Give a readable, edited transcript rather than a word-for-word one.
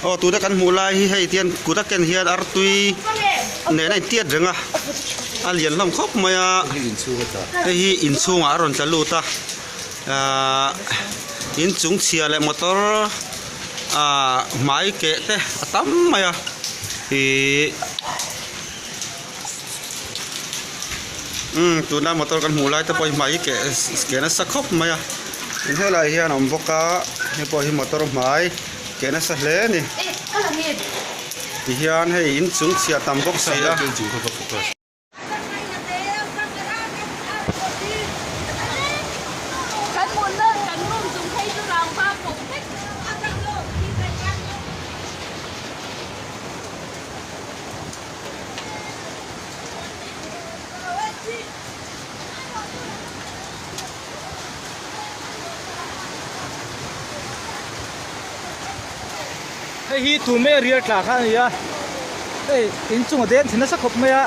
tu da kan mulai hi hei tian ku da ken hian ar tui ne nai tiat renga a lian lam khop maya hi in chunga ron chalu ta in chung chia le motor mai ke te atam maya hi tu na motor kan mulai ta poi mai ke na sa khop maya in hela hian om boka he poi hi motor mai ke na sa hle ni hian hei in chung chia tam bok sai la hi tu me riat la khan ya ei in chung den thina sa khop me ya